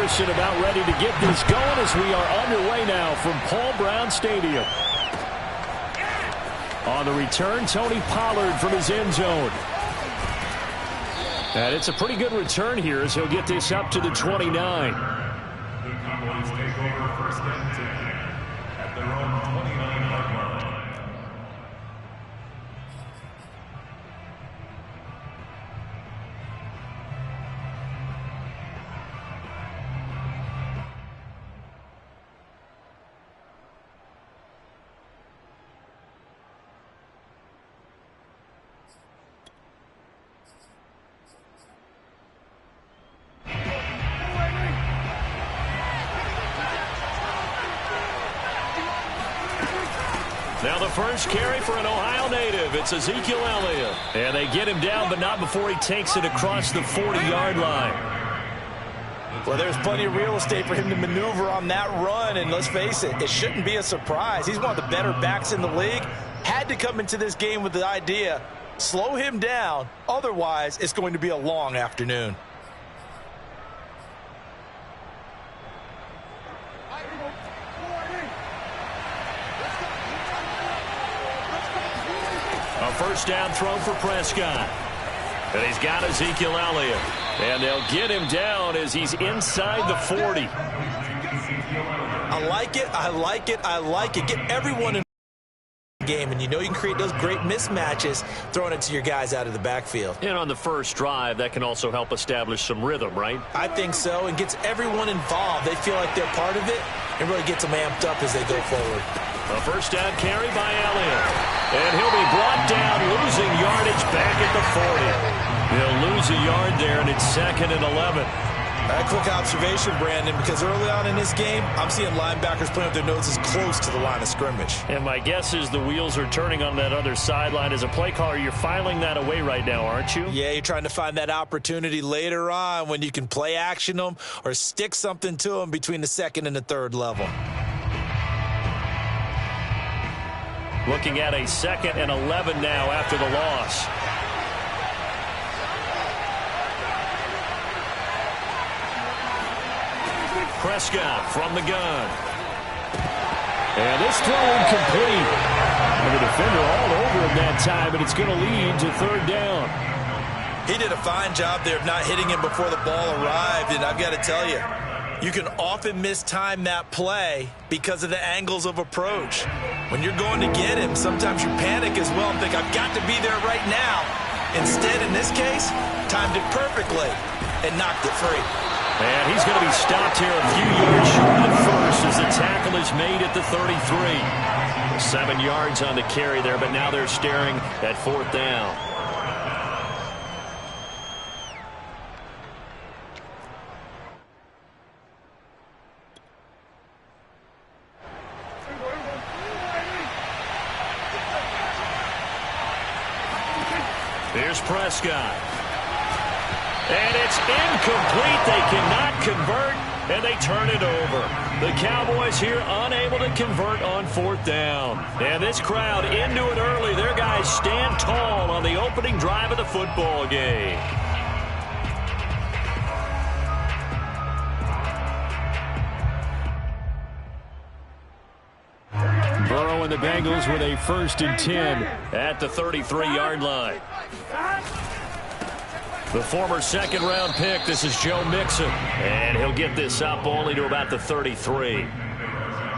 Anderson about ready to get this going as we are underway now from Paul Brown Stadium. On the return, Tony Pollard from his end zone. And it's a pretty good return here as he'll get this up to the 29. The Cowboys take over first and 10 at their own 29-yard line. Now the first carry for an Ohio native. It's Ezekiel Elliott. And they get him down, but not before he takes it across the 40-yard line. Well, there's plenty of real estate for him to maneuver on that run, and let's face it, it shouldn't be a surprise. He's one of the better backs in the league. Had to come into this game with the idea, slow him down, otherwise it's going to be a long afternoon. A first down throw for Prescott. And he's got Ezekiel Elliott. And they'll get him down as he's inside the 40. I like it, I like it, I like it. Get everyone in the game, and you know you can create those great mismatches throwing it to your guys out of the backfield. And on the first drive, that can also help establish some rhythm, right? I think so, and gets everyone involved. They feel like they're part of it, and really gets them amped up as they go forward. A first down carry by Elliott. And he'll be brought down, losing yardage back at the 40. He'll lose a yard there, and it's 2nd and 11. A quick observation, Brandon, because early on in this game, I'm seeing linebackers playing with their noses close to the line of scrimmage. And my guess is the wheels are turning on that other sideline. As a play caller, you're filing that away right now, aren't you? Yeah, you're trying to find that opportunity later on when you can play action them or stick something to them between the 2nd and the 3rd level. Looking at a 2nd and 11 now after the loss. Prescott from the gun. And this throw incomplete. And the defender all over him that time, and it's going to lead to 3rd down. He did a fine job there of not hitting him before the ball arrived, and I've got to tell you, you can often mistime that play because of the angles of approach. When you're going to get him, sometimes you panic as well and think, I've got to be there right now. Instead, in this case, timed it perfectly and knocked it free. And he's going to be stopped here a few yards short of the first as the tackle is made at the 33. 7 yards on the carry there, but now they're staring at 4th down. Here's Prescott. And it's incomplete. They cannot convert, and they turn it over. The Cowboys here unable to convert on 4th down. And this crowd into it early. Their guys stand tall on the opening drive of the football game. Burrow and the Bengals with a 1st and 10 at the 33-yard line. The former 2nd-round pick, this is Joe Mixon. And he'll get this up only to about the 33.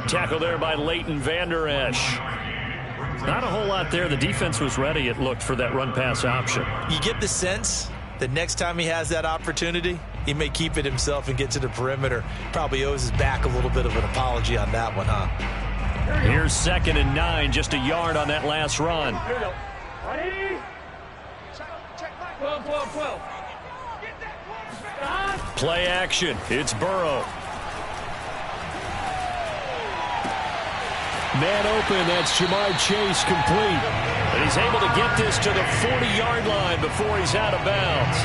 Tackle there by Leighton Vander Esch. Not a whole lot there. The defense was ready, it looked, for that run-pass option. You get the sense that next time he has that opportunity, he may keep it himself and get to the perimeter. Probably owes his back a little bit of an apology on that one, huh? Here's 2nd and 9, just a yard on that last run. Here we go. Ready? 12, 12, 12. Play action. It's Burrow. Man open. That's Jamar Chase complete. And he's able to get this to the 40-yard line before he's out of bounds.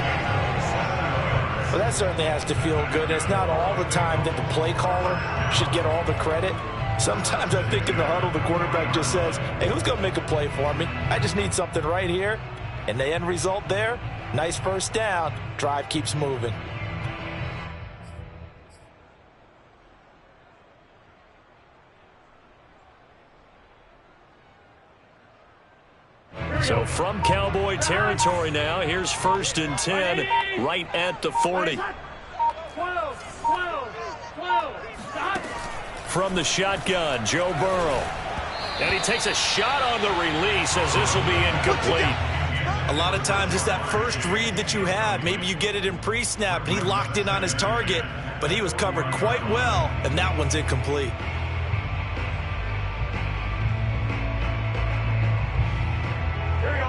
Well, that certainly has to feel good. It's not all the time that the play caller should get all the credit. Sometimes I think in the huddle, the quarterback just says, hey, who's going to make a play for me? I just need something right here. And the end result there, nice first down. Drive keeps moving. So from Cowboy territory now, here's 1st and 10 right at the 40. From the shotgun, Joe Burrow. And he takes a shot on the release as this will be incomplete. A lot of times it's that first read that you have. Maybe you get it in pre-snap, and he locked in on his target, but he was covered quite well, and that one's incomplete.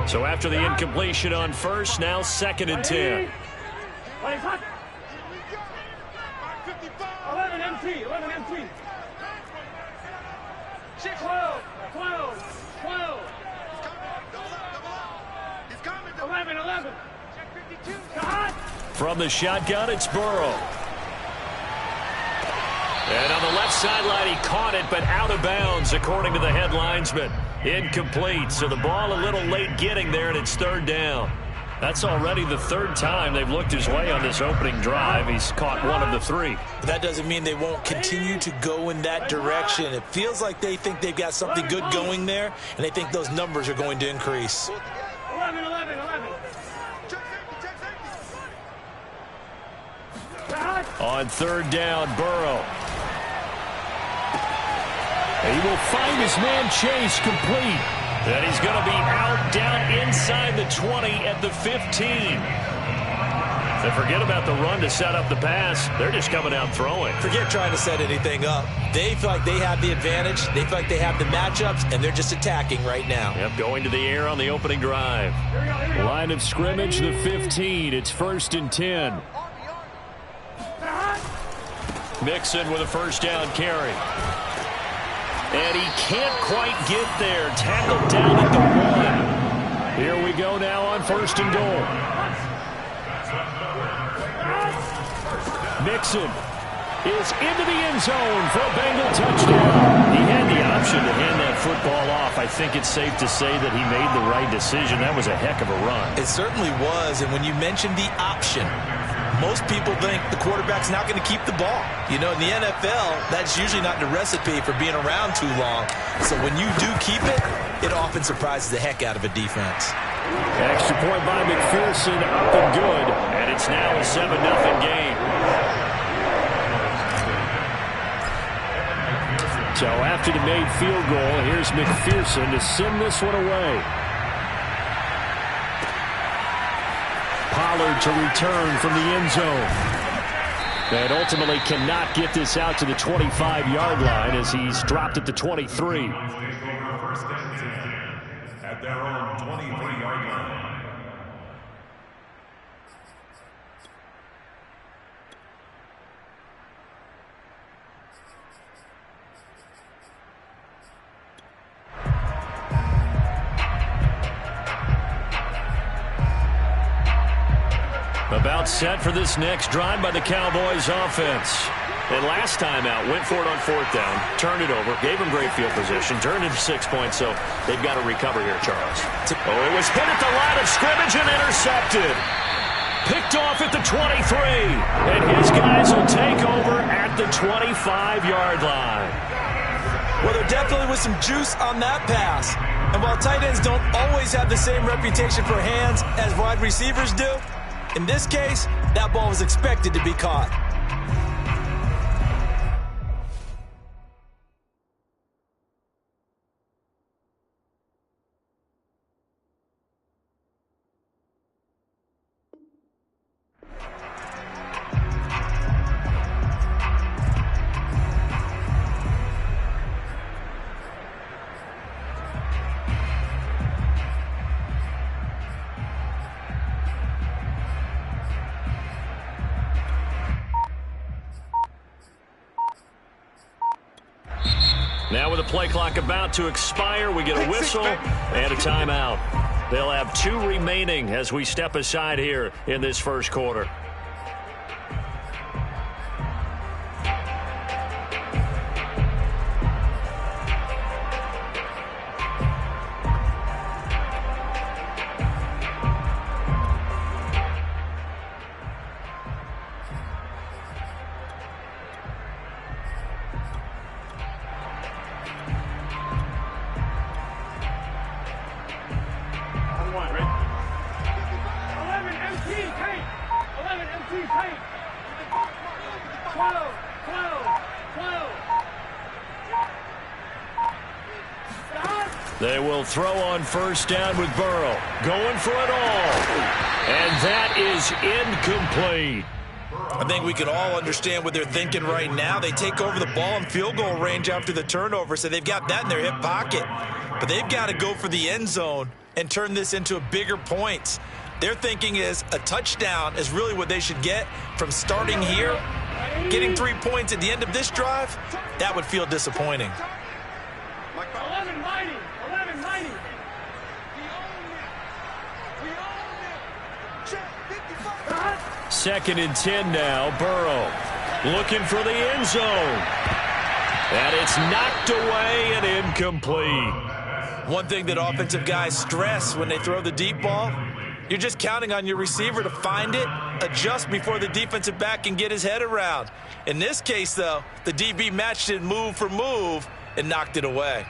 So after the incompletion on 1st, now 2nd and 10. 11 MT. 12. 11. From the shotgun, it's Burrow. And on the left sideline, he caught it, but out of bounds, according to the head linesman. Incomplete, so the ball a little late getting there, and it's 3rd down. That's already the 3rd time they've looked his way on this opening drive. He's caught 1 of the 3. But that doesn't mean they won't continue to go in that direction. It feels like they think they've got something good going there, and they think those numbers are going to increase. 11. On 3rd down, Burrow. He will find his man Chase complete. And he's going to be out down inside the 20 at the 15. And forget about the run to set up the pass. They're just coming out throwing. Forget trying to set anything up. They feel like they have the advantage. They feel like they have the matchups, and they're just attacking right now. Yep, going to the air on the opening drive. Line of scrimmage, the 15. It's 1st and 10. Mixon with a 1st down carry. And he can't quite get there. Tackled down at the 1. Here we go now on 1st and goal. Mixon is into the end zone for a Bengal touchdown. He had the option to hand that football off. I think it's safe to say that he made the right decision. That was a heck of a run. It certainly was, and when you mentioned the option, most people think the quarterback's not going to keep the ball. You know, in the NFL, that's usually not the recipe for being around too long. So when you do keep it, it often surprises the heck out of a defense. Extra point by McPherson, up and good. And it's now a 7-0 game. So after the made field goal, here's McPherson to send this one away. Pollard to return from the end zone. And ultimately cannot get this out to the 25-yard line as he's dropped at the 23. At their own 23-yard line. About set for this next drive by the Cowboys offense. And last time out, went for it on 4th down, turned it over, gave him great field position, turned it to 6 points, so they've got to recover here, Charles. Oh, it was hit at the line of scrimmage and intercepted. Picked off at the 23, and his guys will take over at the 25-yard line. Well, there definitely was some juice on that pass. And while tight ends don't always have the same reputation for hands as wide receivers do, in this case, that ball was expected to be caught. Now with the play clock about to expire, we get a whistle and a timeout. They'll have 2 remaining as we step aside here in this first quarter. They will throw on first down with Burrow. Going for it all. And that is incomplete. I think we can all understand what they're thinking right now. They take over the ball in field goal range after the turnover, so they've got that in their hip pocket. But they've got to go for the end zone and turn this into a bigger points. Their thinking is a touchdown is really what they should get from starting here. Getting 3 points at the end of this drive, that would feel disappointing. 11 mighty. 11 mighty. Second and 10 now. Burrow looking for the end zone. And it's knocked away and incomplete. One thing that offensive guys stress when they throw the deep ball, you're just counting on your receiver to find it, adjust before the defensive back can get his head around. In this case, though, the DB matched it move for move and knocked it away.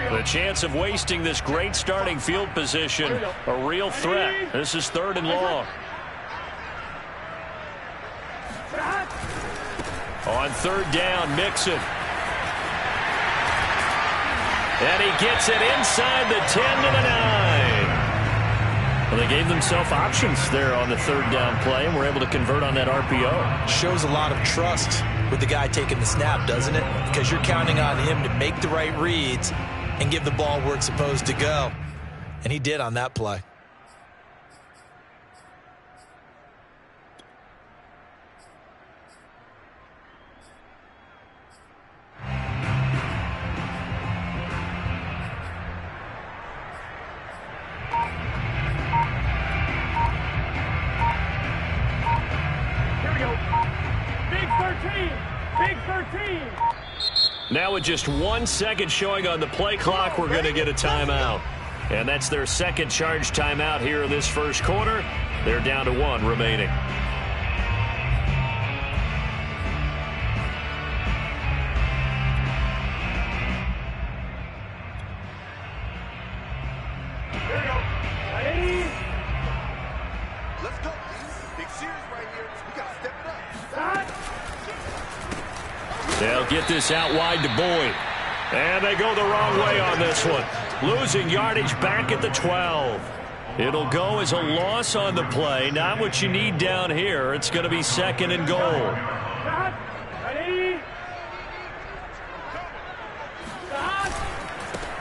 The chance of wasting this great starting field position, a real threat. This is 3rd and long. On 3rd down, Mixon. And he gets it inside the 10 to the 9. Well, they gave themselves options there on the 3rd down play, and were able to convert on that RPO. Shows a lot of trust with the guy taking the snap, doesn't it? Because you're counting on him to make the right reads and give the ball where it's supposed to go. And he did on that play. Now with just 1 second showing on the play clock, we're going to get a timeout. And that's their second charge timeout here in this first quarter. They're down to 1 remaining. Let's go. Big series right here. We got to step it up. They'll get this out wide to Boyd. And they go the wrong way on this one. Losing yardage back at the 12. It'll go as a loss on the play. Not what you need down here. It's going to be 2nd and goal.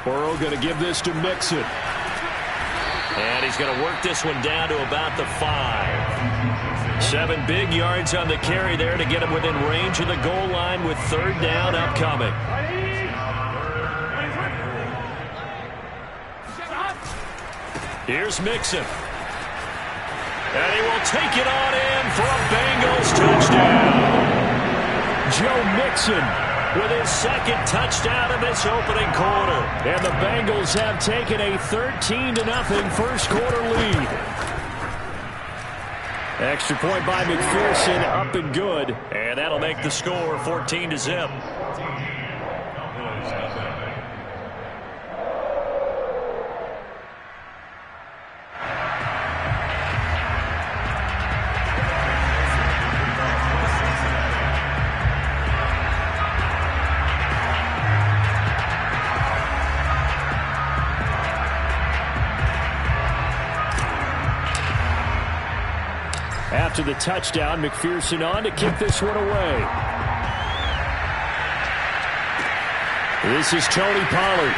Burrow going to give this to Mixon. And he's going to work this one down to about the 5. 7 big yards on the carry there to get him within range of the goal line with 3rd down upcoming. Here's Mixon. And he will take it on in for a Bengals touchdown. Joe Mixon with his 2nd touchdown of this opening quarter. And the Bengals have taken a 13-0 first quarter lead. Extra point by McPherson, up and good. And that'll make the score 14-0. After the touchdown, McPherson on to kick this one away. This is Tony Pollard.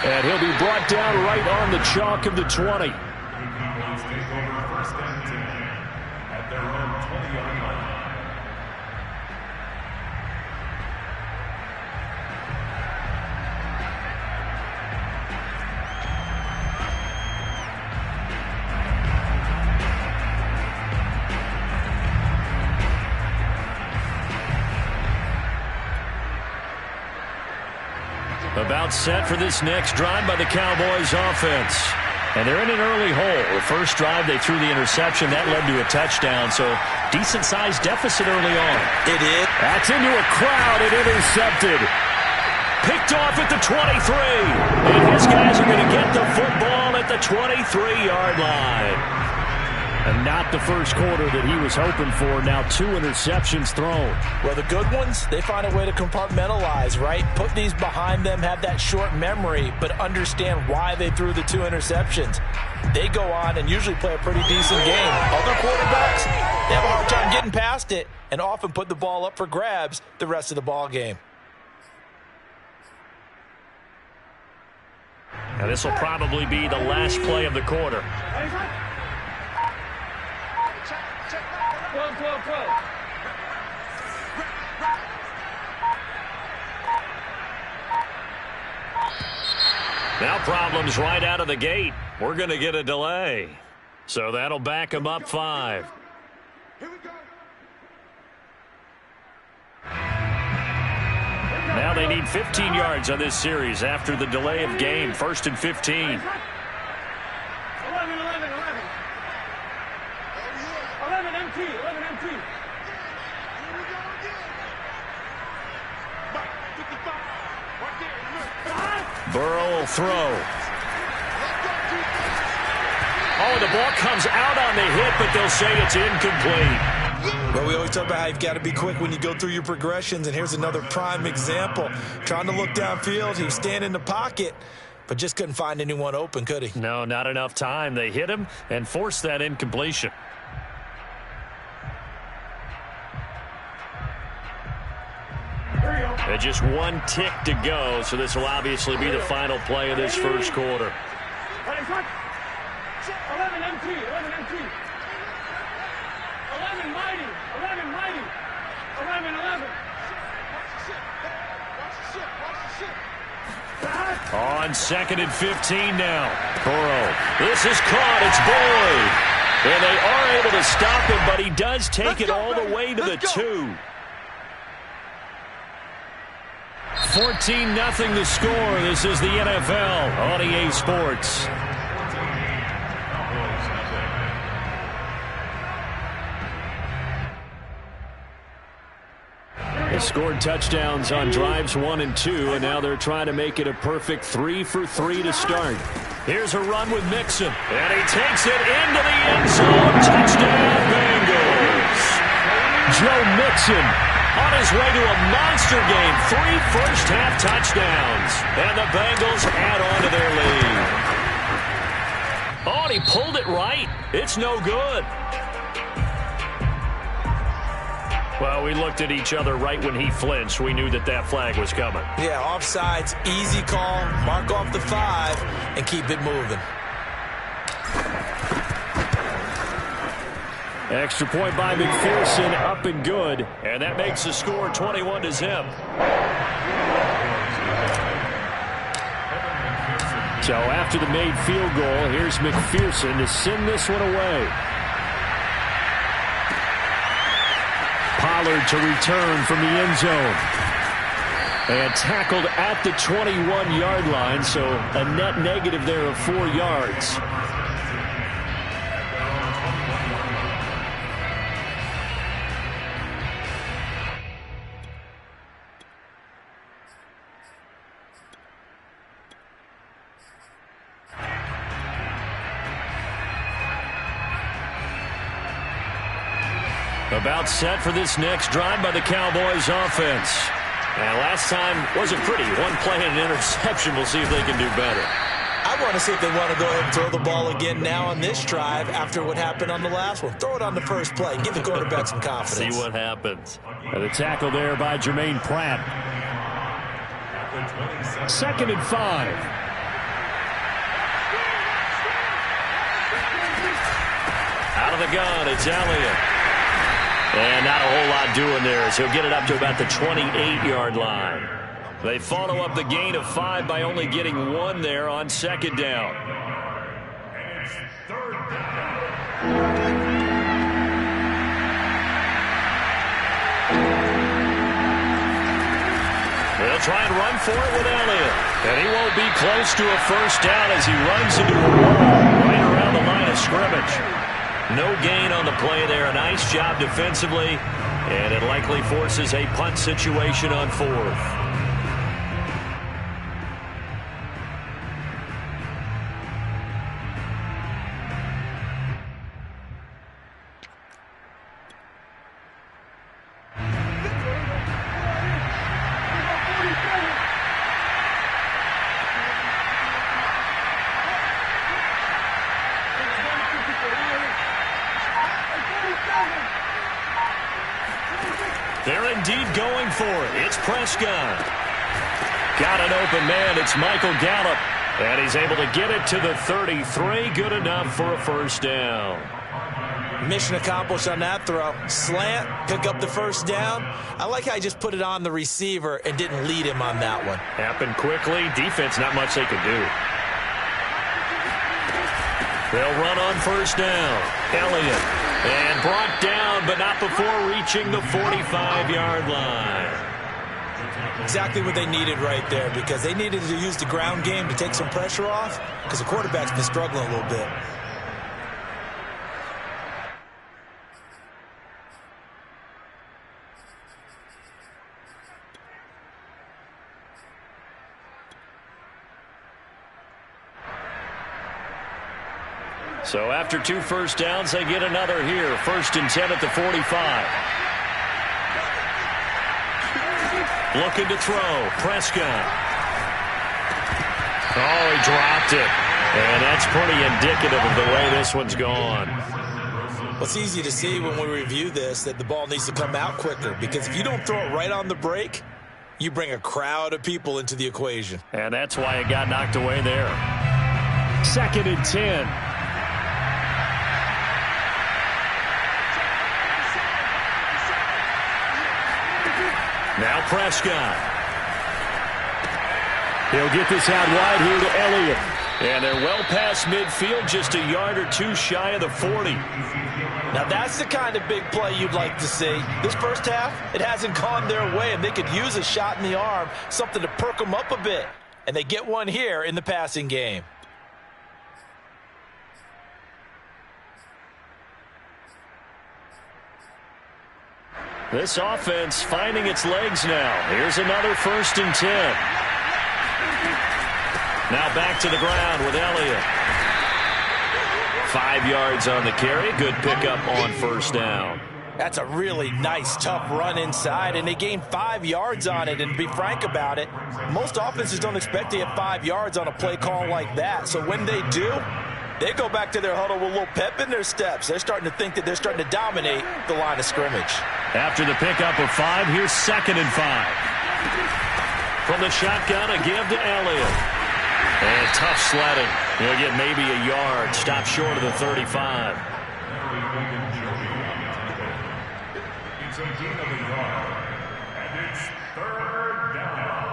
And he'll be brought down right on the chalk of the 20. The Cowboys take over 1st and 10 at their own 20-yard line. About set for this next drive by the Cowboys offense. And they're in an early hole. The first drive, they threw the interception. That led to a touchdown, so decent-sized deficit early on. It is. That's into a crowd and intercepted. Picked off at the 23. And his guys are going to get the football at the 23-yard line. And not the first quarter that he was hoping for. Now 2 interceptions thrown. Well, the good ones, they find a way to compartmentalize, right? Put these behind them, have that short memory, but understand why they threw the 2 interceptions. They go on and usually play a pretty decent game. Other quarterbacks, they have a hard time getting past it and often put the ball up for grabs the rest of the ball game. And this will probably be the last play of the quarter. Now problems right out of the gate. We're going to get a delay. So that'll back him up 5. Now they need 15 yards on this series after the delay of game. 1st and 15. 11. 11 MT. 11 MT. Burrow will throw. Oh, the ball comes out on the hit, but they'll say it's incomplete. Well, we always talk about how you've got to be quick when you go through your progressions, and here's another prime example. Trying to look downfield, he was standing in the pocket, but just couldn't find anyone open, could he? No, not enough time. They hit him and forced that incompletion. And just 1 tick to go, so this will obviously be the final play of this first quarter. 11 MT. 11 MT. 11 mighty. 11 mighty. 11. On 2nd and 15 now. Burrow. This is caught. It's Boyd. And they are able to stop him, but he does take it all the way to the 2. 14-0 the score. This is the NFL on EA Sports. They scored touchdowns on drives 1 and 2, and now they're trying to make it a perfect 3 for 3 to start. Here's a run with Mixon, and he takes it into the end zone. Touchdown, Bengals. Joe Mixon on his way to a monster game. 3 first-half touchdowns, and the Bengals add on to their lead. Oh, and he pulled it right. It's no good. Well, we looked at each other right when he flinched. We knew that that flag was coming. Yeah, offsides, easy call. Mark off the 5 and keep it moving. Extra point by McPherson, up and good. And that makes the score 21-0. So after the made field goal, here's McPherson to send this one away. Pollard to return from the end zone. And tackled at the 21-yard line, so a net negative there of 4 yards. About set for this next drive by the Cowboys offense. And last time wasn't pretty. 1 play and an interception. We'll see if they can do better. I want to see if they want to go ahead and throw the ball again now on this drive after what happened on the last one. Throw it on the first play. Give the quarterback some confidence. See what happens. And the tackle there by Jermaine Pratt. 2nd and 5. Out of the gun, it's Elliott. And not a whole lot doing there as he'll get it up to about the 28-yard line. They follow up the gain of 5 by only getting 1 there on 2nd down. And it's 3rd down. They'll try and run for it with Elliott. And he won't be close to a first down as he runs into a wall right around the line of scrimmage. No gain on the play there. A nice job defensively, and it likely forces a punt situation on 4th. indeed going for it. It's Prescott. Got an open man. It's Michael Gallup. And he's able to get it to the 33. Good enough for a first down. Mission accomplished on that throw. Slant, pick up the first down. I like how he just put it on the receiver and didn't lead him on that one. Happened quickly. Defense, not much they could do. They'll run on first down. Elliott. And brought down, but not before reaching the 45-yard line. Exactly what they needed right there, because they needed to use the ground game to take some pressure off, because the quarterback's been struggling a little bit. So after 2 first downs, they get another here. 1st and 10 at the 45. Looking to throw. Prescott. Oh, he dropped it. And that's pretty indicative of the way this one's gone. Well, it's easy to see when we review this that the ball needs to come out quicker, because if you don't throw it right on the break, you bring a crowd of people into the equation. And that's why it got knocked away there. 2nd and 10. Now Prescott. He'll get this out wide here to Elliott. And they're well past midfield, just a yard or two shy of the 40. Now that's the kind of big play you'd like to see. This first half, it hasn't gone their way, and they could use a shot in the arm, something to perk them up a bit. And they get one here in the passing game. This offense finding its legs now. Here's another 1st and 10. Now back to the ground with Elliott. 5 yards on the carry. Good pickup on first down. That's a really nice, tough run inside, and they gained 5 yards on it. And to be frank about it, most offenses don't expect to get 5 yards on a play call like that. So when they do, they go back to their huddle with a little pep in their steps. They're starting to think that they're starting to dominate the line of scrimmage. After the pickup of 5, here's 2nd and 5. From the shotgun, a give to Elliott. And tough sledding. He'll get maybe a yard. Stop short of the 35. It's a gain of a yard. And it's 3rd down.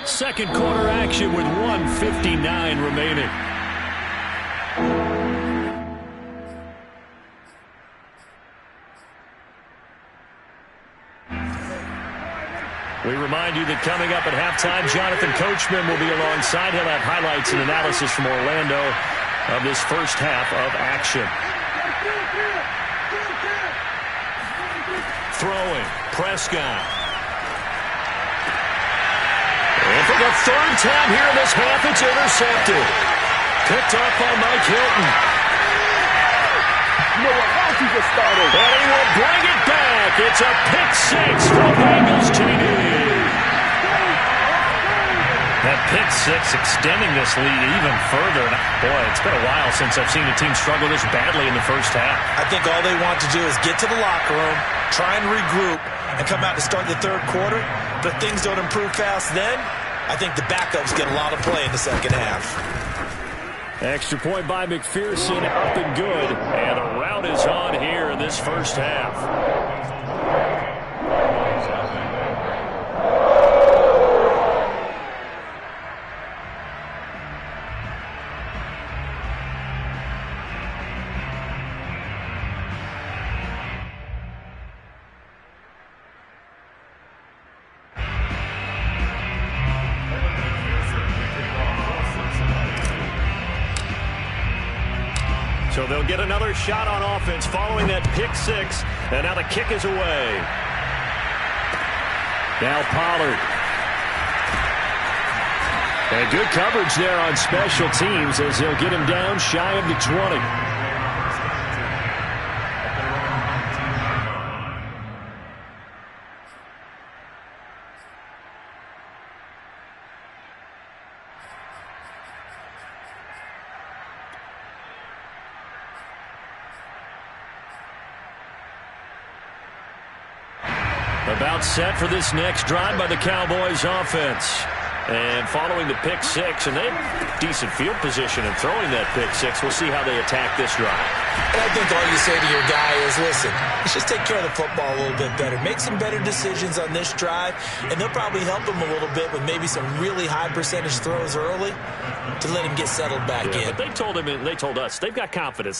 Second quarter action with 1:59 remaining. We remind you that coming up at halftime, Jonathan Coachman will be alongside. He'll have highlights and analysis from Orlando of this first half of action. Throwing, Prescott. And for the 3rd time here in this half, it's intercepted. Picked off by Mike Hilton. You know what? Why don't you just start over? And he will bring it back. It's a pick 6 from Bengals TD. That pick 6 extending this lead even further. And boy, it's been a while since I've seen a team struggle this badly in the first half. I think all they want to do is get to the locker room, try and regroup, and come out to start the 3rd quarter. But if things don't improve fast then, I think the backups get a lot of play in the second half. Extra point by McPherson, up and good. And a rout is on here in this first half. So they'll get another shot on offense following that pick 6. And now the kick is away. Now Pollard. And good coverage there on special teams as he'll get him down shy of the 20. About set for this next drive by the Cowboys offense. And following the pick six, and they have decent field position in throwing that pick six. We'll see how they attack this drive. And I think all you say to your guy is, listen, let's just take care of the football a little bit better. Make some better decisions on this drive, and they'll probably help him a little bit with maybe some really high percentage throws early to let him get settled back in. But they told him, and they told us, they've got confidence.